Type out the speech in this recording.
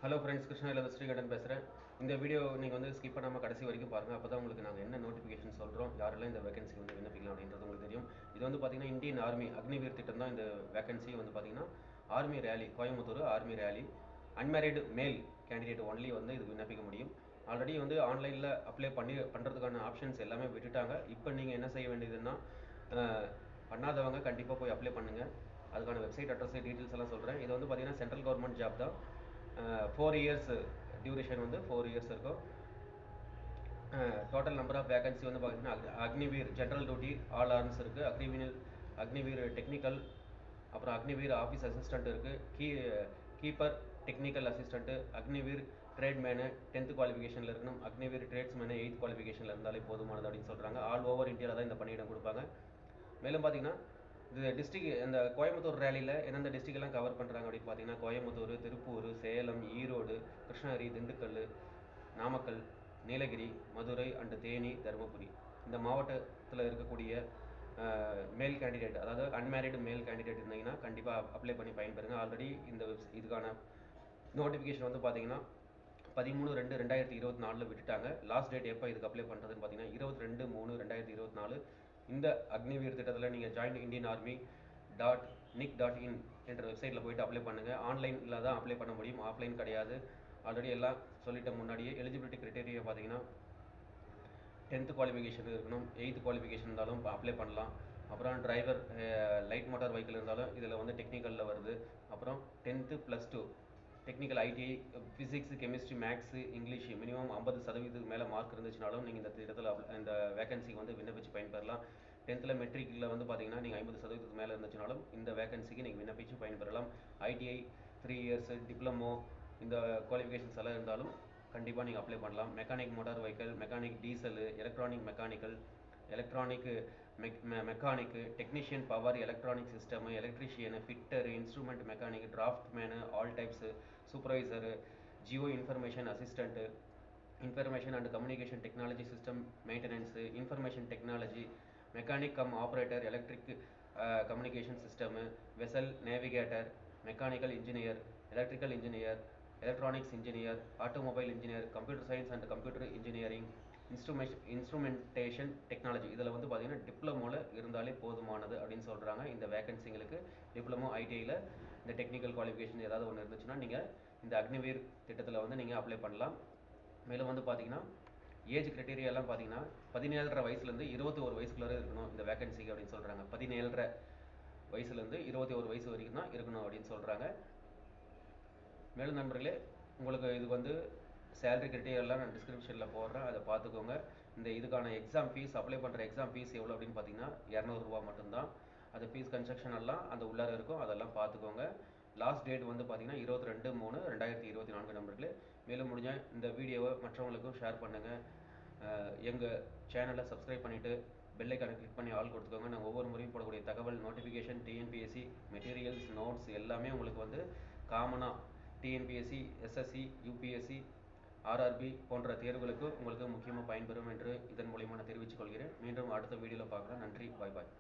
Hello friends, கிருஷ்ணகிரியில் ஸ்ரீகண்டன் பேசுகிறேன். இந்த வீடியோ நீங்கள் வந்து ஸ்கிப் பண்ணாமல் கடைசி வரைக்கும் பாருங்கள். அப்போ தான் உங்களுக்கு நாங்கள் என்ன நோட்டிஃபிகேஷன் சொல்கிறோம், யாரெல்லாம் இந்த வேகன்சி வந்து விண்ணப்பிக்கலாம் அப்படின்றது உங்களுக்கு தெரியும். இது வந்து பார்த்தீங்கன்னா இந்தியன் ஆர்மி அக்னிவீர் திட்டம் தான். இந்த வேகன்சி வந்து பார்த்தீங்கன்னா army rally, Coimbatore army rally, unmarried மேல் கேண்டிடேட் ஒன்லி வந்து இது விண்ணப்பிக்க முடியும். ஆல்ரெடி வந்து ஆன்லைனில் அப்ளை பண்ணுறதுக்கான ஆப்ஷன்ஸ் எல்லாமே விட்டுட்டாங்க. இப்போ நீங்கள் என்ன செய்ய வேண்டியதுன்னா, பண்ணாதவங்க கண்டிப்பாக போய் அப்ளை பண்ணுங்கள். அதுக்கான வெப்சைட் அட்ரஸ் டீட்டெயில்ஸ் எல்லாம் சொல்கிறேன். இது வந்து பார்த்தீங்கன்னா சென்ட்ரல் கவர்மெண்ட் ஜாப் தான். 4 இயர்ஸ் டியூரேஷன் வந்து 4 இயர்ஸ் இருக்கும். டோட்டல் நம்பர் ஆஃப் வேகன்சி வந்து பார்த்தீங்கன்னா Agniveer general duty all arms இருக்குது, அக்னிவீர் டெக்னிக்கல், அப்புறம் அக்னிவீர் ஆஃபீஸ் அசிஸ்டண்ட் இருக்குது, keeper technical assistant, Agniveer tradesman 10th குவாலிஃபிகேஷனில் இருக்கணும், அக்னிவீர் ட்ரேட்ஸ்மேனு 8th குவாலிஃபிகேஷனில் இருந்தாலே போதுமானது அப்படின்னு சொல்கிறாங்க. ஆல் ஓவர் இந்தியாவில் தான் இந்த பணியிடம் கொடுப்பாங்க. மேலும் பார்த்தீங்கன்னா இந்த டிஸ்ட்ரிக், இந்த கோயம்புத்தூர் ரேலியில் எந்தெந்த டிஸ்ட்ரிக்ட்லாம் கவர் பண்ணுறாங்க அப்படின்னு பார்த்தீங்கன்னா கோயம்புத்தூர், திருப்பூர், சேலம், ஈரோடு, கிருஷ்ணகிரி, திண்டுக்கல், நாமக்கல், நீலகிரி, மதுரை அண்டு தேனி, தருமபுரி. இந்த மாவட்டத்தில் இருக்கக்கூடிய மேல் கேண்டிடேட், அதாவது அன்மேரிடு மேல் கேண்டிடேட் இருந்தீங்கன்னா கண்டிப்பாக அப்ளை பண்ணி பயன்பெறுங்க. ஆல்ரெடி இந்த இதுக்கான நோட்டிஃபிகேஷன் வந்து பார்த்தீங்கன்னா 13/2/2024 விட்டுட்டாங்க. லாஸ்ட் டேட் எப்போ இதுக்கு அப்ளை பண்ணுறதுன்னு பார்த்தீங்கன்னா 22/3/2024. இந்த அக்னிவீர் திட்டத்தில் நீங்கள் ஜாயின் இந்தியன் ஆர்மி .nic.in என்ற வெப்சைட்டில் போய்ட்டு அப்ளை பண்ணுங்கள். ஆன்லைனில் தான் அப்ளை பண்ண முடியும், ஆஃப்லைன் கிடையாது. ஆல்ரெடி எல்லாம் சொல்லிட்டேன் முன்னாடியே. எலிஜிபிலிட்டி கிரைட்டீரியா பார்த்தீங்கன்னா 10th குவாலிஃபிகேஷன் இருக்கணும், 8th குவாலிஃபிகேஷன் இருந்தாலும் அப்ளை பண்ணலாம். அப்புறம் டிரைவர் லைட் மோட்டார் வெஹிக்கிள் இருந்தாலும் இதில் வந்து டெக்னிக்கலில் வருது. அப்புறம் 10th +2 technical ITI, physics, chemistry, maths, English minimum 50% மேலே மார்க் இருந்துச்சுனாலும் நீங்கள் இந்த திட்டத்தில் இந்த வேகன்சிக்கு வந்து விண்ணப்பிச்சு பயன்பெறலாம். 10th மெட்ரிக்கில் வந்து பார்த்தீங்கன்னா நீங்கள் 50% மேலே இருந்துச்சுனாலும் இந்த வேகன்சிக்கு நீங்கள் விண்ணப்பிச்சு பயன்பெறலாம். ஐடிஐ 3 இயர்ஸ், டிப்ளமோ, இந்த குவாலிஃபிகேஷன்ஸ் எல்லாம் இருந்தாலும் கண்டிப்பாக நீங்கள் அப்ளை பண்ணலாம். Mechanic motor vehicle, mechanic diesel, electronic mechanic, technician power electronic system, electrician, fitter, instrument mechanic, draughtsman, all types, supervisor, geo information assistant, information and communication technology system maintenance, information technology, mechanic cum operator, electric communication system, vessel navigator, mechanical engineer, electrical engineer, electronics engineer, automobile engineer, computer science and computer engineering, instrumentation technology. இதில் வந்து பார்த்தீங்கன்னா டிப்ளமோவில் இருந்தாலே போதுமானது அப்படின்னு சொல்கிறாங்க. இந்த வேகன்சிங்களுக்கு diploma, ஐடிஐயில் இந்த technical qualification ஏதாவது ஒன்று இருந்துச்சுன்னா நீங்கள் இந்த அக்னிவீர் திட்டத்தில் வந்து நீங்கள் அப்ளை பண்ணலாம். மேலும் வந்து பார்த்தீங்கன்னா ஏஜ் கிரைட்டீரியாலாம் பார்த்தீங்கன்னா 17.5 வயசுலேருந்து 21 வயசுக்குள்ளே இருக்கணும் இந்த வேகன்சிக்கு அப்படின்னு சொல்கிறாங்க. 17.5 வயசுலேருந்து 21 வயசு வரைக்கும் தான் இருக்கணும் அப்படின்னு சொல்கிறாங்க. மேலும் நண்பர்களே, உங்களுக்கு இது வந்து சேலரி கிரைட்டீரியெல்லாம் நான் டிஸ்கிரிப்ஷனில் போடுறேன், அதை பார்த்துக்கோங்க. இந்த இதுக்கான எக்ஸாம் ஃபீஸ், அப்ளை பண்ணுற எக்ஸாம் ஃபீஸ் எவ்வளோ அப்படின்னு பார்த்தீங்கன்னா 200 ரூபா மட்டும்தான். அது ஃபீஸ் கன்ஸ்ட்ரக்ஷன் எல்லாம் அந்த உள்ளார இருக்கும், அதெல்லாம் பார்த்துக்கோங்க. லாஸ்ட் டேட் வந்து பார்த்தீங்கன்னா 22/3/2024 நண்பர்களே. மேலும் முடிஞ்ச இந்த வீடியோவை மற்றவங்களுக்கும் ஷேர் பண்ணுங்கள். எங்கள் சேனலை சப்ஸ்கிரைப் பண்ணிவிட்டு பெல் ஐக்கானை கிளிக் பண்ணி ஆல் கொடுத்துக்கோங்க. நாங்கள் ஒவ்வொரு முறையும் போடக்கூடிய தகவல், நோட்டிஃபிகேஷன், டிஎன்பிஎஸ்சி மெட்டீரியல்ஸ், நோட்ஸ் எல்லாமே உங்களுக்கு வந்து காமனாக டிஎன்பிஎஸ்சி, எஸ்எஸ்சி, யூபிஎஸ்சி, ஆர்ஆர்பி போன்ற தேர்வுகளுக்கு உங்களுக்கு முக்கியமாக பயன்பெறும் என்று இதன் மூலியமாக நான் தெரிவித்துக் கொள்கிறேன். மீண்டும் அடுத்த வீடியோவில் பார்க்கலாம். நன்றி, பாய் பாய்.